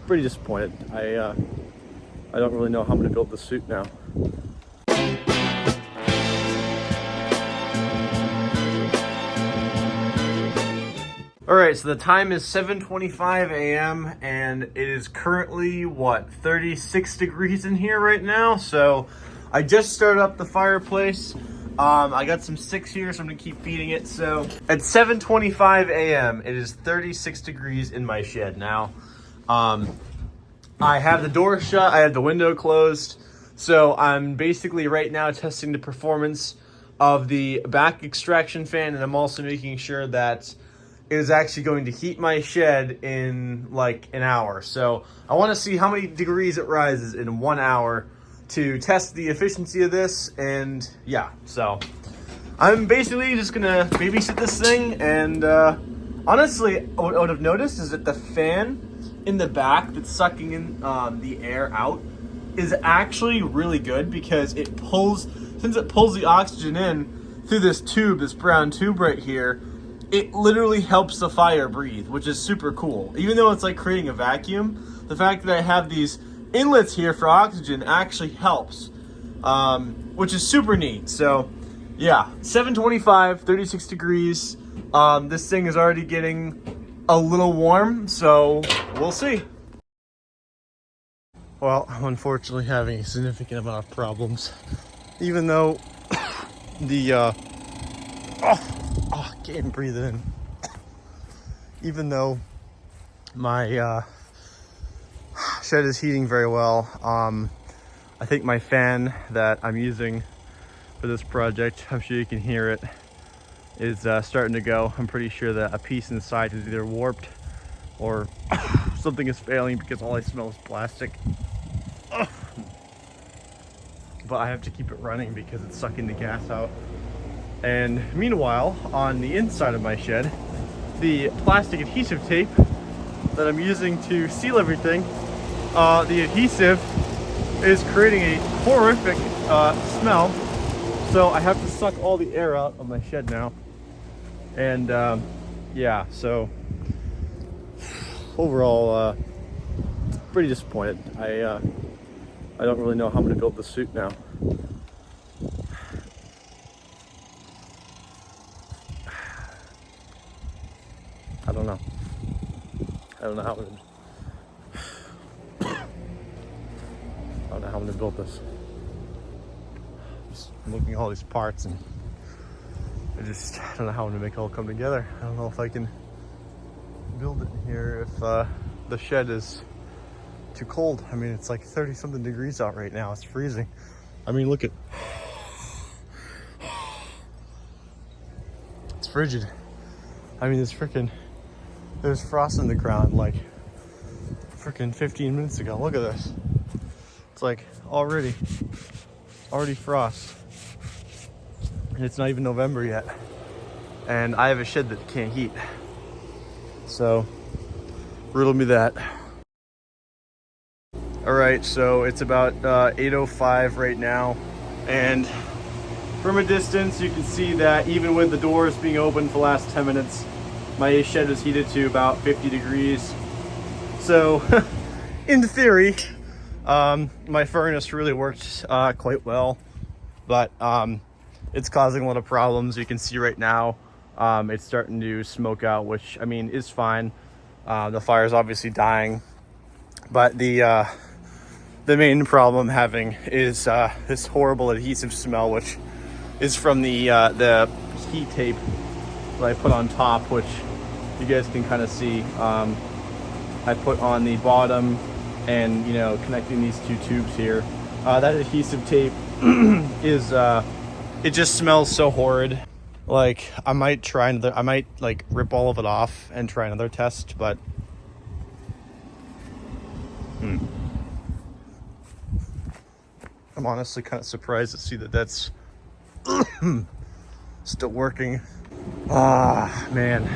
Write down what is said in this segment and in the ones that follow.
pretty disappointed. I don't really know how I'm gonna build the suit now. All right, so the time is 7:25 a.m. and it is currently, what, 36 degrees in here right now. So I just started up the fireplace. I got some sticks here, so I'm gonna keep feeding it. So at 7:25 a.m., it is 36 degrees in my shed now. I have the door shut, I have the window closed. So I'm basically right now testing the performance of the back extraction fan, and I'm also making sure that it is actually going to heat my shed in like an hour. So I want to see how many degrees it rises in 1 hour to test the efficiency of this. And yeah, so I'm basically just gonna babysit this thing. And honestly, what I would have noticed is that the fan in the back that's sucking in the air out is actually really good, because it pulls, since it pulls the oxygen in through this tube, this brown tube right here, it literally helps the fire breathe, which is super cool. Even though it's like creating a vacuum, the fact that I have these inlets here for oxygen actually helps, which is super neat. So yeah, 7:25, 36 degrees. This thing is already getting a little warm, so we'll see. Well, I'm unfortunately having a significant amount of problems, even though the can't breathe it in. Even though my shed is heating very well, I think my fan that I'm using for this project, I'm sure you can hear it, is starting to go. I'm pretty sure that a piece inside is either warped or something is failing, because all I smell is plastic. But I have to keep it running because it's sucking the gas out. And meanwhile, on the inside of my shed, the plastic adhesive tape that I'm using to seal everything, the adhesive is creating a horrific smell. So I have to suck all the air out of my shed now. And yeah, so overall, pretty disappointed. I don't really know how I'm gonna build the suit now. I don't know. I don't know how I'm gonna build this. Just looking at all these parts, and I don't know how I'm gonna make it all come together. I don't know if I can build it in here if the shed is too cold. I mean, it's like 30 something degrees out right now. It's freezing. I mean, look at, it's frigid. I mean, there's frost in the ground like freaking 15 minutes ago. Look at this. It's like already frost. And it's not even November yet. And I have a shed that can't heat. So, riddle me that. All right, so it's about 8:05 right now. And from a distance, you can see that even with the doors being open for the last 10 minutes, my shed is heated to about 50 degrees. So, in theory, my furnace really worked quite well, but it's causing a lot of problems. You can see right now, it's starting to smoke out, which, I mean, is fine. The fire is obviously dying, but the main problem I'm having is this horrible adhesive smell, which is from the heat tape that I put on top, which you guys can kind of see. I put on the bottom, and connecting these two tubes here. That adhesive tape is it just smells so horrid. Like, I might like rip all of it off and try another test, but I'm honestly kind of surprised to see that that's still working. Man.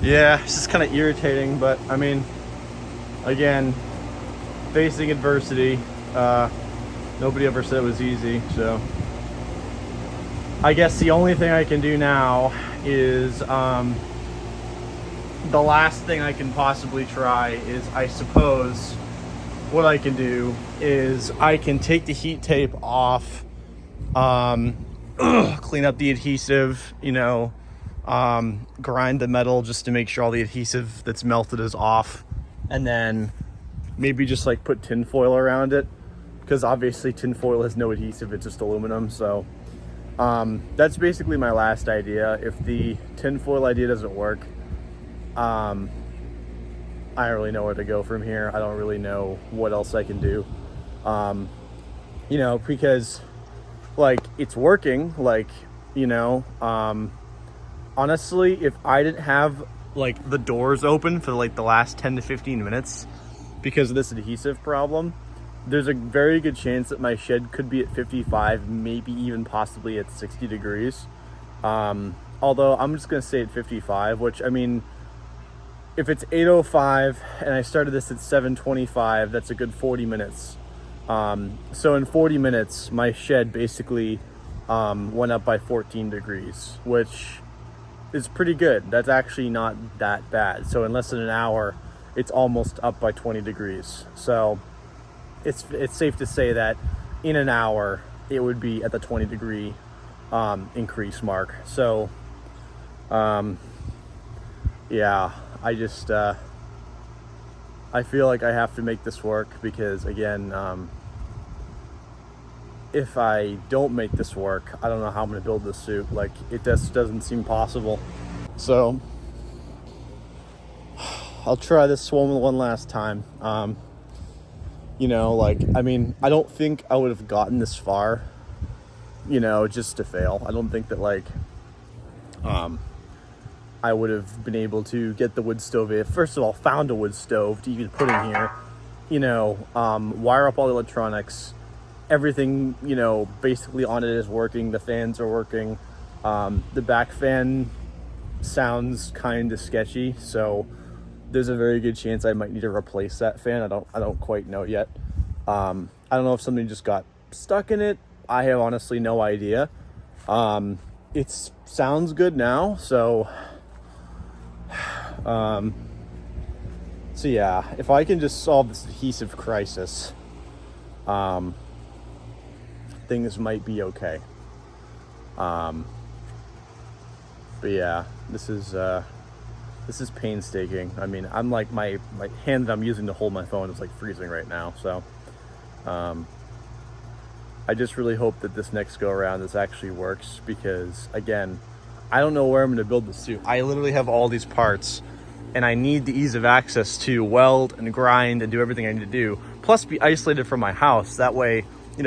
Yeah, it's just kind of irritating, but I mean, again, facing adversity, nobody ever said it was easy, so I guess the only thing I can do now is the last thing I can possibly try is, I suppose, what I can do is I can take the heat tape off, clean up the adhesive, grind the metal just to make sure all the adhesive that's melted is off, and then maybe just like put tin foil around it, because obviously tin foil has no adhesive, it's just aluminum. So that's basically my last idea. If the tin foil idea doesn't work, I don't really know where to go from here. I don't really know what else I can do, because like it's working, honestly, if I didn't have like the doors open for like the last 10 to 15 minutes because of this adhesive problem, there's a very good chance that my shed could be at 55, maybe even possibly at 60 degrees. Although I'm just gonna say at 55, which, I mean, if it's 8:05 and I started this at 7:25, that's a good 40 minutes. So in 40 minutes, my shed basically went up by 14 degrees, which is pretty good. That's actually not that bad. So in less than an hour, it's almost up by 20 degrees. So it's safe to say that in an hour, it would be at the 20 degree increase mark. So yeah, I feel like I have to make this work, because again, if I don't make this work, I don't know how I'm gonna build this suit. Like, it just doesn't seem possible. So I'll try this one last time. I mean, I don't think I would have gotten this far, just to fail. I don't think that I would have been able to get the wood stove. First of all, found a wood stove to even put in here, wire up all the electronics, everything, basically on it is working. The fans are working. The back fan sounds kind of sketchy, so there's a very good chance I might need to replace that fan. I don't quite know yet. I don't know if something just got stuck in it. I have honestly no idea. It sounds good now, so yeah, if I can just solve this adhesive crisis, things might be okay. But yeah, this is painstaking. I mean, I'm like, my hand that I'm using to hold my phone is like freezing right now. So I just really hope that this next go around this actually works, because again, I don't know where I'm going to build the suit. I literally have all these parts, and I need the ease of access to weld and grind and do everything I need to do, plus be isolated from my house. That way,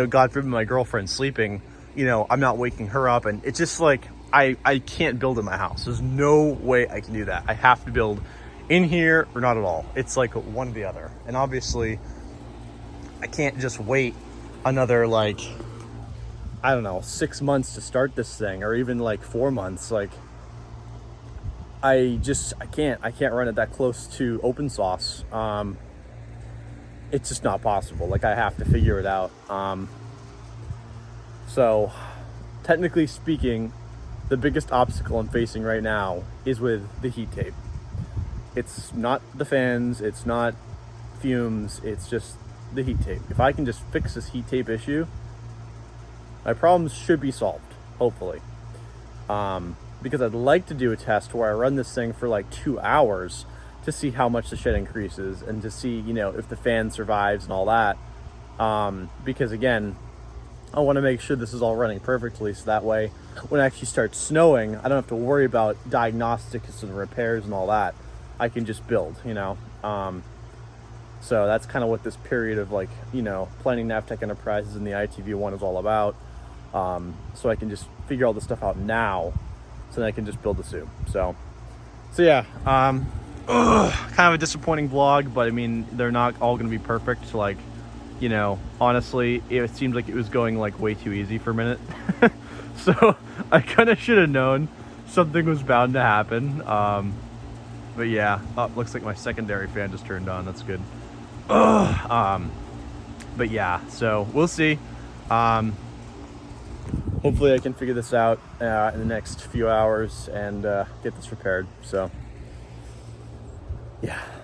God forbid my girlfriend's sleeping, I'm not waking her up. And it's just like, I can't build in my house. There's no way I can do that. I have to build in here or not at all. It's like one or the other. And obviously, I can't just wait another, I don't know, 6 months to start this thing, or even 4 months. I can't run it that close to open source. It's just not possible. I have to figure it out. So technically speaking, the biggest obstacle I'm facing right now is with the heat tape. It's not the fans, it's not fumes, it's just the heat tape. If I can just fix this heat tape issue, my problems should be solved, hopefully. Because I'd like to do a test where I run this thing for 2 hours to see how much the shed increases, and to see, if the fan survives and all that. Because again, I want to make sure this is all running perfectly, so that way when it actually starts snowing, I don't have to worry about diagnostics and repairs and all that. I can just build, so that's kind of what this period of planning Navtech Enterprises and the ITV1 is all about. So I can just figure all this stuff out now, so then I can just build the suit. So yeah, kind of a disappointing vlog, but I mean, they're not all going to be perfect. Honestly, it seemed like it was going way too easy for a minute. So I kind of should have known something was bound to happen. But yeah, looks like my secondary fan just turned on. That's good. But yeah, so we'll see. Hopefully I can figure this out in the next few hours and get this repaired. So Yeah.